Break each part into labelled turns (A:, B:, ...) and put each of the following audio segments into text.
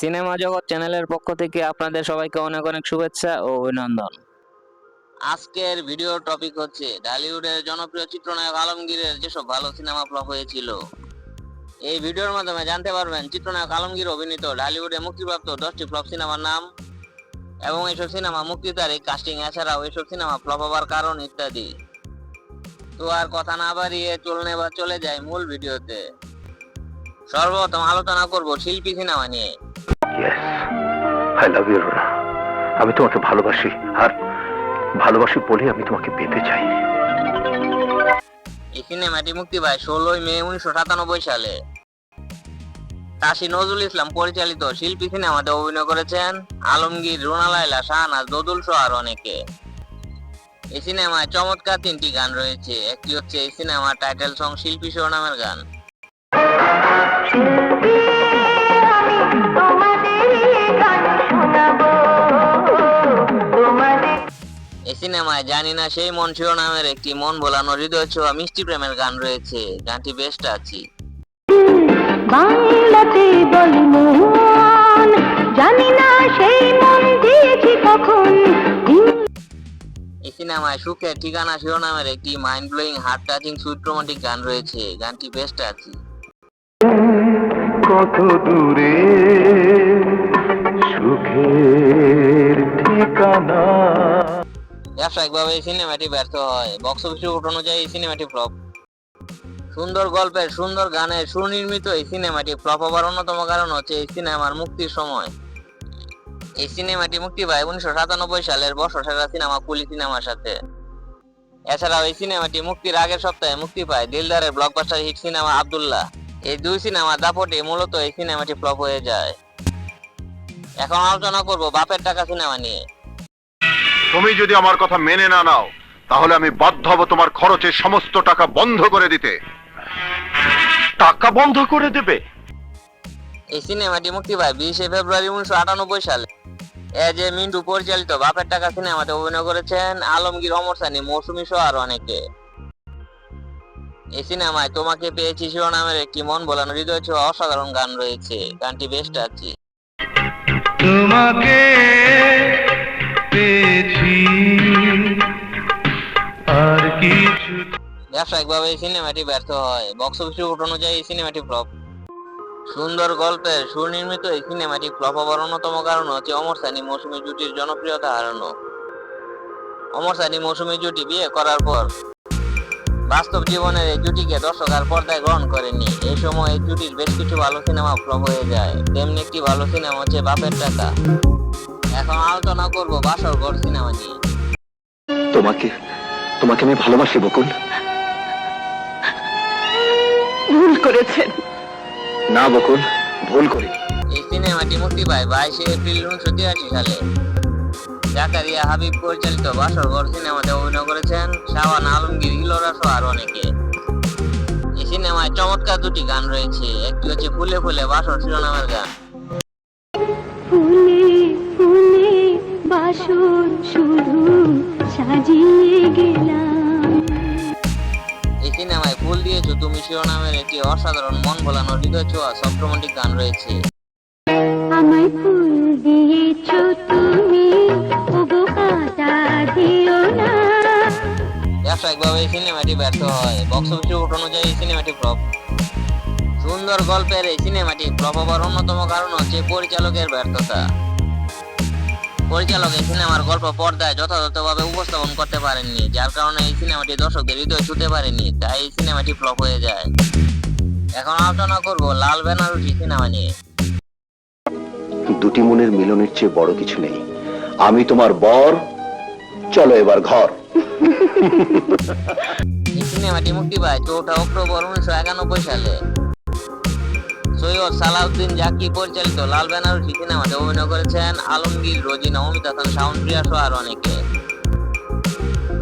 A: Cinema জগৎ চ্যানেলের পক্ষ থেকে আপনাদের সবাইকে অনেক অনেক শুভেচ্ছা ও অভিনন্দন। আজকের ভিডিও টপিক হচ্ছে ঢালিউডের জনপ্রিয় চিত্রনায়ক আলমগীরের যেসব ভালো সিনেমা ফ্লপ হয়েছিল। এই ভিডিওর মাধ্যমে জানতে পারবেন চিত্রনায়ক আলমগীর অভিনীত ঢালিউডে মুক্তিপ্রাপ্ত 10টি ফ্লপ সিনেমার নাম এবং এইসব সিনেমা মুক্তির তারিখ, কাস্টিং, এছাড়াও এইসব সিনেমা ফ্লপ হওয়ার কারণ ইত্যাদি। তো আর কথা না বাড়িয়ে চলে যায় মূল ভিডিওতে। সর্বপ্রথম আলোচনা করব শিল্পী সিনেমা নিয়ে।
B: I love you Runa. আমি তোমাকে ভালোবাসি, আর ভালোবাসি বলে আমি তোমাকে পেতে চাই।
A: এই সিনেমাটি মুক্তি পায় 16 মে 1997 সালে। কাশী নজরুল ইসলাম পরিচালিত শিল্পী সিনেমাতে অভিনয় করেছেন আলমগীর, রুনা লায়লা, শাহনাজ, দোদুল সহ আর অনেকে। এই সিনেমায় চমৎকার 3টি গান রয়েছে। একটি হচ্ছে এই সিনেমার টাইটেল সং শিল্পী শিরোনামের গান। এই সিনেমায় জানি না সেই মন শিরোনামের একটি মন ভোলানো হৃদয় ছোঁয়া মিষ্টি প্রেমের গান রয়েছে। গানটি বেস্ট আছি।
C: বাংলাতে বলি মন, জানি না সেই মন দিয়েছি কখন।
A: এই সিনেমায় সুখের ঠিকানা শিরোনামের একটি mind blowing, heart touching, sweet romantic গান রয়েছে। গানটি বেস্ট আছি।
B: কত দূরে সুখের ঠিকানা।
A: ব্যবসায়িকভাবে এই সিনেমাটি ব্যর্থ হয়। বক্স অফিস রিপোর্ট অনুযায়ী এই সিনেমাটি ফ্লপ। সুন্দর গল্পের, সুন্দর গানের সুনির্মিত এই সিনেমাটি ফ্লপ হবার অন্যতম কারণ হচ্ছে এই সিনেমার মুক্তির সময়। এই সিনেমাটি মুক্তি পায় 1997 সালের বর্ষসেরা সিনেমা কুলি সিনেমার সাথে। এছাড়াও এই সিনেমাটি মুক্তির আগের সপ্তাহে মুক্তি পায় দিলদারের ব্লকবাস্টার হিট সিনেমা আব্দুল্লাহ। এই দুই সিনেমা দাপটে মূলত এই সিনেমাটি ফ্লপ হয়ে যায়। এখন আলোচনা করব বাপের টাকা সিনেমা নিয়ে।
B: তুমি যদি আমার কথা মেনে না নাও, তাহলে আমি বাধ্য হব তোমার খরচের সমস্ত টাকা বন্ধ করে দিতে। টাকা বন্ধ করে দেবে?
A: এই সিনেমাটি মুক্তি পায় 20 ফেব্রুয়ারি 1998 সালে। এজ এ মিন্টু পরিচালিত বাপের টাকা সিনেমাতে অভিনয় করেছেন আলমগীর, অমর সানি, মৌসুমী সহ আর অনেকে। এই সিনেমায় তোমাকে পেয়েছি শিরোনামের একটি মন ভোলানো হৃদয় ছোঁয়া অসাধারণ গান রয়েছে। গানটি বেস্ট আছি।
D: তোমাকে পেয়েছি আর কিছু।
A: ব্যবসায়িকভাবে এই সিনেমাটি ব্যর্থ হয়। বক্স অফিস রিপোর্ট অনুযায়ী এই সিনেমাটি ফ্লপ। সুন্দর গল্পের সুনির্মিত এই সিনেমাটি ফ্লপ হবার অন্যতম কারণ হচ্ছে অমর সানি মৌসুমী জুটির জনপ্রিয়তা হারানো। অমর সানি মৌসুমী জুটি বিয়ে করার পর বাস্তব জীবনের এই জুটিকে দর্শক আর পর্দায় গ্রহণ করেনি। এই সময় এই জুটির বেশ কিছু ভালো সিনেমা ফ্লপ হয়ে যায়। তেমনি একটি ভালো সিনেমা হচ্ছে বাপের টাকা। এখন আলোচনা করব বাসর ঘর সিনেমা নিয়ে।
B: তোমাকে তোমাকে আমি ভালোবাসি বকুল।
C: ভুল করেছেন।
B: না বকুল, ভুল করি।
A: এই সিনেমাটি মুক্তি পায় 22 এপ্রিল 1983 সালে। জাকারিয়া হাবিব পরিচালিত বাসর ঘর সিনেমাতে অভিনয় করেছেন শাওন, আলমগীর, ইলোরা সহ আর অনেকে। এই সিনেমায় চমৎকার 2টি গান রয়েছে। একটি হচ্ছে ফুলে ফুলে বাসর শিরোনামের গান।
C: ফুলে ফুলে বাসর শুধু সাজিয়ে গেলাম।
A: এই সিনেমায় ফুল দিয়েছো তুমি শিরোনামের একটি অসাধারণ মন ভোলানো হৃদয় ছোঁয়া সফট রোমান্টিক গান রয়েছে।
C: আমায় ফুল দিয়েছো তুমি, ওগো কাঁটা দিও না।
A: ব্যবসায়িকভাবে এই সিনেমাটি ব্যর্থ হয়। বক্স অফিস রিপোর্ট অনুযায়ী এই সিনেমাটি ফ্লপ। সুন্দর গল্পের এই সিনেমাটি ফ্লপ হবার অন্যতম কারণ হচ্ছে পরিচালকের ব্যর্থতা। পরিচালক এই সিনেমার গল্প পর্দায় যথাযথভাবে উপস্থাপন করতে পারেননি, যার কারণে এই সিনেমাটি দর্শকদের হৃদয় ছুঁতে পারেনি। তাই এই সিনেমাটি ফ্লপ হয়ে যায়। এখন আলোচনা করব লাল বেনারসি সিনেমা নিয়ে।
B: দুটি মনের মিলনের চেয়ে বড় কিছু নেই। আমি তোমার বর, চলো এবার ঘর।
A: এই সিনেমাটি মুক্তি পায় 4 অক্টোবর 1991 সালে। সৈয়দ সালাউদ্দিন জাকি পরিচালিত লাল বেনারসি সিনেমাতে অভিনয় করেছেন আলমগীর, রোজিনা, অমিত হাসান, শাওন, প্রিয়া সহ আর অনেকে।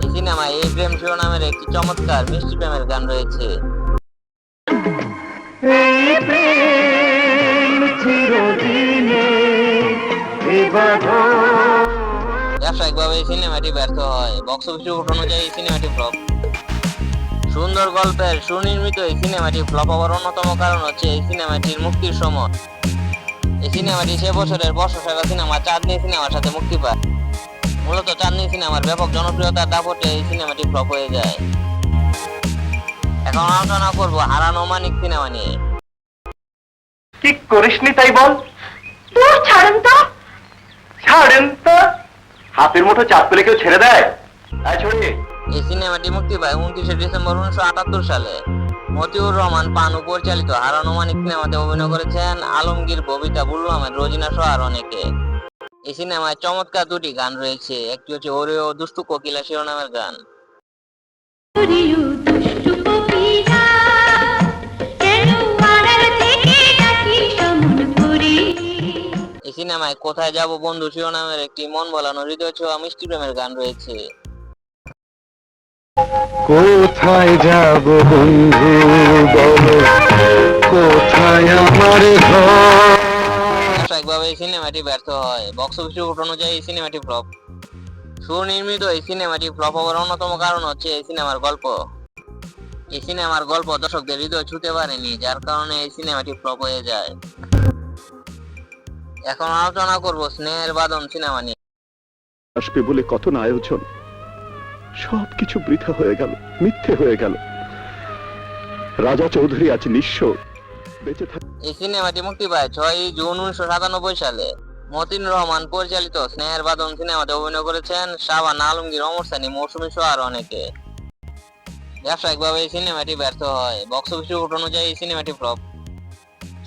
A: এই সিনেমায় এই প্রেম শিরোনামের একটি চমৎকার মিষ্টি প্রেমের গান রয়েছে। ব্যবসায়িকভাবে এই সিনেমাটি ব্যর্থ হয়। বক্স অফিস রিপোর্ট অনুযায়ী এই সিনেমাটি ফ্লপ। সুন্দর গল্পের সুনির্মিত এই সিনেমাটি ফ্লপ হওয়ার অন্যতম কারণ হচ্ছে এই সিনেমাটির মুক্তির সময়। এই সিনেমাটি সে বছরের বর্ষসেরা সিনেমা চাঁদনী সিনেমার সাথে মুক্তি পায়। মূলত চাঁদনী সিনেমার ব্যাপক জনপ্রিয়তার দাপটে এই সিনেমাটি ফ্লপ হয়ে যায়। এখন আলোচনা করব হারানো মানিক সিনেমা নিয়ে।
D: কি করিসনি তাই বল।
C: তোর ছাড়েন তো।
D: ছাড়েন তো, হাতের মুঠো চাপ পেলে কেউ ছেড়ে দেয়? ছড়িয়ে
A: এই সিনেমাটি মুক্তি পায় 29শে ডিসেম্বর 1978 সালে। মতিউর রহমান পানু পরিচালিত হারানো মানিক সিনেমাতে অভিনয় করেছেন আলমগীর, ববিতা, বুলু আহমেদ, রোজিনা সহ আর অনেকে। এই সিনেমায় চমৎকার দুটি গান রয়েছে, একটি হচ্ছে ওরে ও দুষ্টু কোকিলা শিরোনামের গান।
C: ওরিও দুষ্টু কোকিলা, কেন আড়াল থেকে ডাকি সমন করে।
A: এই সিনেমায় কোথায় যাব বন্ধু শিরোনামের একটি মন ভোলানো হৃদয় ছোঁয়া মিষ্টি প্রেমের গান রয়েছে।
D: কোথায় যাব বন্ধু বলো, কোথায় আমার ঘর।
A: ব্যবসায়িকভাবে এই সিনেমাটি ব্যর্থ হয়। বক্স অফিস রিপোর্ট অনুযায়ী এই সিনেমাটি ফ্লপ। সুনির্মিত এই সিনেমাটি ফ্লপ হওয়ার অন্যতম কারণ হচ্ছে এই সিনেমার গল্প। এই সিনেমার গল্প দর্শকদের হৃদয় ছুঁতে পারেনি, যার কারণে এই সিনেমাটি ফ্লপ হয়ে যায়। এখন আলোচনা করব স্নেহের বাঁধন সিনেমা নিয়ে।
B: আসবে বলে কত না আয়োজন, সবকিছু বৃথা হয়ে গেল, মিথ্যে হয়ে গেল। রাজা চৌধুরী আজ নিঃস্ব, বেঁচে থাক।
A: এই সিনেমাটি মুক্তি পায় 6ই জুন 1997 সালে। মতিন রহমান পরিচালিত স্নেহের বাঁধন সিনেমাতে অভিনয় করেছেন শাবান আলমগীর, অমর সানি, মৌসুমী সহ আর অনেকে। ব্যবসায়িকভাবে এই সিনেমাটি ব্যর্থ হয়। বক্স অফিস রিপোর্ট অনুযায়ী এই সিনেমাটি ফ্লপ।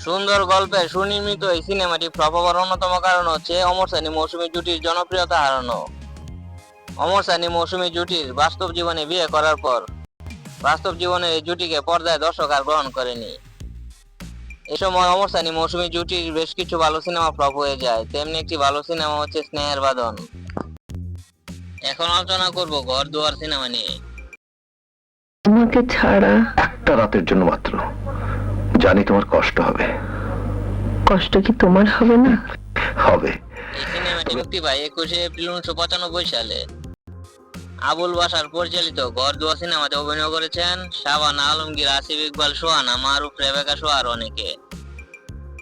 A: সুন্দর গল্পে সুনির্মিত এই সিনেমাটি ফ্লপ হওয়ার অন্যতম কারণ হচ্ছে অমর সানি মৌসুমী জুটির জনপ্রিয়তা হারানো। অমর সানি মৌসুমী জুটির বাস্তব জীবনে বিয়ে করার পর বাস্তব জীবনে এই জুটিকে পর্দায় দর্শক আর গ্রহণ করেনি। এই সময় অমর সানি মৌসুমী জুটির বেশ কিছু ভালো সিনেমা ফ্লপ হয়ে যায়, তেমনি একটি ভালো সিনেমা হচ্ছে স্নেহের বাঁধন। এখন আলোচনা করব ঘর দুয়ার সিনেমা নিয়ে।
C: তোমাকে ছাড়া
B: একটা রাতের জন্য মাত্র, জানি তোমার কষ্ট হবে।
C: কষ্ট কি তোমার হবে না?
B: হবে।
A: এই সিনেমাটি মুক্তি পায় 21শে এপ্রিল 1995 সালে। আবুল বাশার পরিচালিত ঘর দুয়ার সিনেমাতে অভিনয় করেছেন শাবান আলমগীর, আসিফ ইকবাল, সোহানা, মারুফ, রেবেকা সহ আর অনেকে।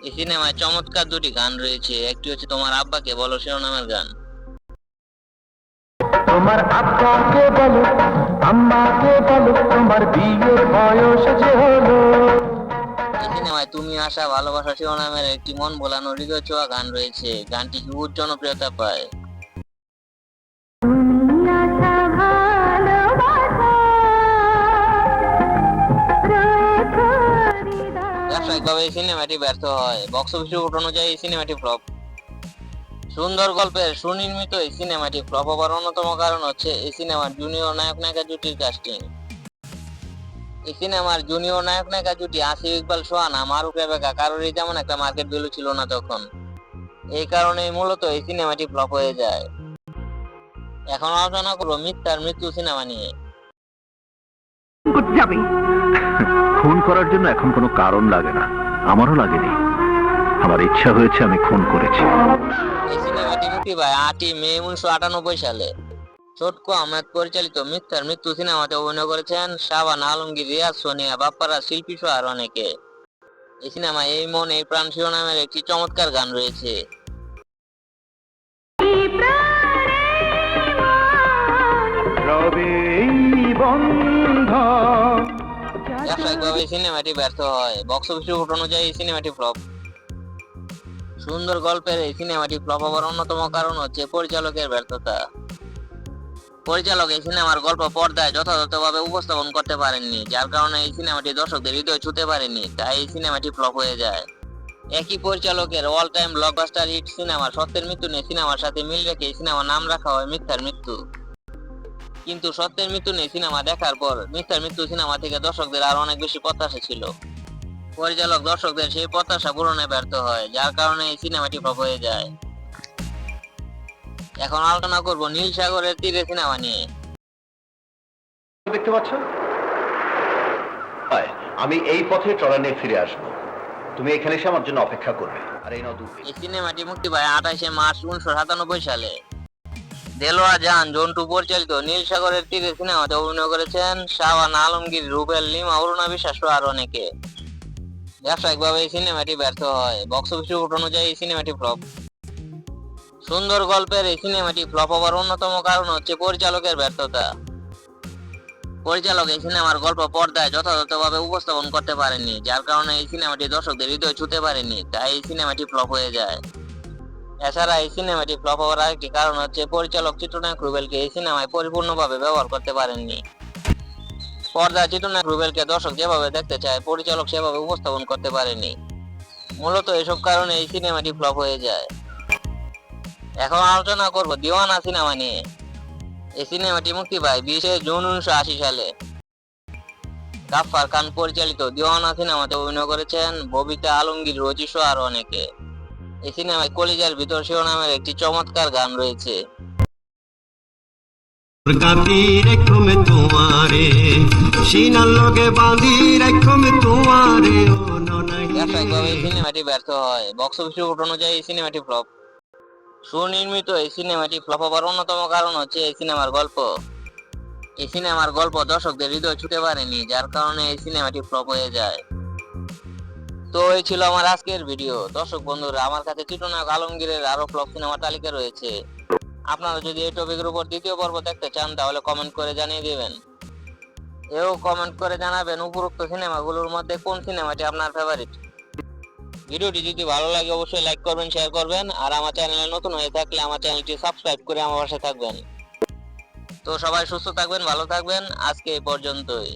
A: এই সিনেমায় চমৎকার দুটি গান রয়েছে, একটি হচ্ছে তোমার আব্বাকে বলো শিরোনামের গান।
D: তোমার আব্বাকে বলো, আম্মাকে বলো, তোমার বিয়ের বয়স যে হলো।
A: এই সিনেমায় তুমি আশা ভালোবাসা শিরোনামের একটি মন ভোলানো হৃদয় ছোঁয়া গান রয়েছে। গানটি খুব জনপ্রিয়তা পায়। ব্যবসায়িকভাবে এই সিনেমাটি ব্যর্থ হয়। বক্স অফিস রিপোর্ট অনুযায়ী এই সিনেমাটি ফ্লপ। সুন্দর গল্পের সুনির্মিত এই সিনেমাটি ফ্লপ হওয়ার অন্যতম কারণ হচ্ছে এই সিনেমার জুনিয়র নায়ক নায়িকা জুটির কাস্টিং। এই সিনেমার জুনিয়র নায়ক নায়িকা জুটি আসিফ ইকবাল, সোহানা, মারুফ, রেবেকা কারোরই তেমন একটা মার্কেট ভ্যালু ছিল না তখন। এই কারণে মূলত এই সিনেমাটি ফ্লপ হয়ে যায়। এখন আলোচনা করবো মিথ্যার মৃত্যু সিনেমা নিয়ে।
B: খুন করার জন্য এখন কোনো কারণ লাগে না, আমারও লাগেনি। আমার ইচ্ছা হয়েছে, আমি খুন করেছি।
A: এই সিনেমাটি মুক্তি পায় 8ই মে 1998 সালে। ছোটকু আহমেদ পরিচালিত মিথ্যার মৃত্যু সিনেমাতে অভিনয় করেছেন শাবান আলমগীর, রিয়াজ, সোনিয়া, বাপ্পারা, শিল্পী সহ আর অনেকে। এই সিনেমায় এই মন এই প্রাণ শিরোনামের একটি চমৎকার গান রয়েছে। ব্যবসায়িকভাবে এই সিনেমাটি ব্যর্থ হয়। বক্স অফিস রিপোর্ট অনুযায়ী এই সিনেমাটি ফ্লপ। সুন্দর গল্পের এই সিনেমাটি ফ্লপ হওয়ার অন্যতম কারণ হচ্ছে পরিচালকের ব্যর্থতা। পরিচালক এই সিনেমার গল্প পর্দায় যথাযথভাবে উপস্থাপন করতে পারেননি, যার কারণে এই সিনেমাটি দর্শকদের হৃদয় ছুঁতে পারেনি, তাই এই সিনেমাটি ফ্লপ হয়ে যায়। একই পরিচালকের অল টাইম ব্লকবাস্টার হিট সিনেমা সত্যের মৃত্যু নিয়ে সিনেমার সাথে মিল রেখে এই সিনেমার নাম রাখা হয় মিথ্যার মৃত্যু। কিন্তু সত্যের মৃত্যু নিয়ে সিনেমা দেখার পর মিথ্যার মৃত্যু সিনেমা থেকে দর্শকদের আরো অনেক বেশি প্রত্যাশা ছিল। পরিচালক দর্শকদের সেই প্রত্যাশা পূরণে ব্যর্থ হয়, যার কারণে এই সিনেমাটি ফ্লপ হয়ে যায়। এখন আলোচনা করব নীল সাগরের তীরে সিনেমা নিয়ে।
B: দেখতে পাচ্ছ, আমি এই পথে ট্রলার নিয়ে ফিরে আসবো। তুমি এখানে এসে আমার জন্য অপেক্ষা করবে। আর এই নাও দুধ।
A: এই সিনেমাটি মুক্তি পায় 28শে মার্চ 1997 সালে। দেলোয়ার জাহান জন্টু পরিচালিত নীল সাগরের তীরে সিনেমাতে অভিনয় করেছেন শাবান আলমগীর, রুবেল, লিমা, অরুণা বিশ্বাস সহ আর অনেকে। ব্যবসায়িকভাবে এই সিনেমাটি ব্যর্থ হয়, বক্স অফিস রিপোর্ট অনুযায়ী এই সিনেমাটি ফ্লপ। সুন্দর গল্পের এই সিনেমাটি ফ্লপ হওয়ার অন্যতম কারণ হচ্ছে পরিচালকের ব্যর্থতা। পরিচালক এই সিনেমার গল্প পর্দায় যথাযথভাবে উপস্থাপন করতে পারেননি, যার কারণে এই সিনেমাটি দর্শকদের হৃদয় ছুঁতে পারেনি, তাই এই সিনেমাটি ফ্লপ হয়ে যায়। এছাড়া এই সিনেমাটি ফ্লপ হওয়ার আরেকটি কারণ হচ্ছে পরিচালক চিত্রনায়ক রুবেলকে এই সিনেমায় পরিপূর্ণভাবে ব্যবহার করতে পারেননি। পর্দায় চিত্রনায়ক রুবেলকে দর্শক যেভাবে দেখতে চায় পরিচালক সেভাবে উপস্থাপন করতে পারেনি। মূলত এসব কারণে এই সিনেমাটি ফ্লপ হয়ে যায়। এখন আলোচনা করব দিওয়ানা সিনেমা নিয়ে। এই সিনেমাটি মুক্তি পায় 20 জুন 1980 সালে। গাফফার খান পরিচালিত দিওয়ানা সিনেমাতে অভিনয় করেছেন ববিতা আলমগীর, রোজি সহ আরো অনেকে। এই সিনেমায় কলিজার ভিতর শিরোনামের একটি চমৎকার গান রয়েছে।
E: কাটি রেখো মে তোমারে সিনার লগে বাঁধি রেখো মে তোমারে ও ননাই।
A: ব্যবসায়িকভাবে এই সিনেমাটি ব্যর্থ হয়, বক্স অফিস রিপোর্ট অনুযায়ী এই সিনেমাটি ফ্লপ। সুনির্মিত এই সিনেমাটি ফ্লপ হওয়ার অন্যতম কারণ হচ্ছে এই সিনেমার গল্প। এই সিনেমার গল্প দর্শকদের হৃদয় ছুঁতে পারেনি, যার কারণে এই সিনেমাটি ফ্লপ হয়ে যায়। তো এই ছিল আমার আজকের ভিডিও। দর্শক বন্ধুরা, আমার কাছে চিত্রনায়ক আলমগীরের আরো ফ্লপ সিনেমার তালিকা রয়েছে। আপনারা যদি এই টপিকের উপর দ্বিতীয় পর্ব দেখতে চান তাহলে কমেন্ট করে জানিয়ে দিবেন। এও কমেন্ট করে জানাবেন উপরোক্ত সিনেমাগুলোর মধ্যে কোন সিনেমাটি আপনার ফেভারিট। ভিডিওটি যদি ভালো লাগে অবশ্যই লাইক করবেন, শেয়ার করবেন, আর আমার চ্যানেলে নতুন হয়ে থাকলে আমার চ্যানেলটি সাবস্ক্রাইব করে আমার পাশে থাকবেন। তো সবাই সুস্থ থাকবেন, ভালো থাকবেন, আজকে এই পর্যন্তই।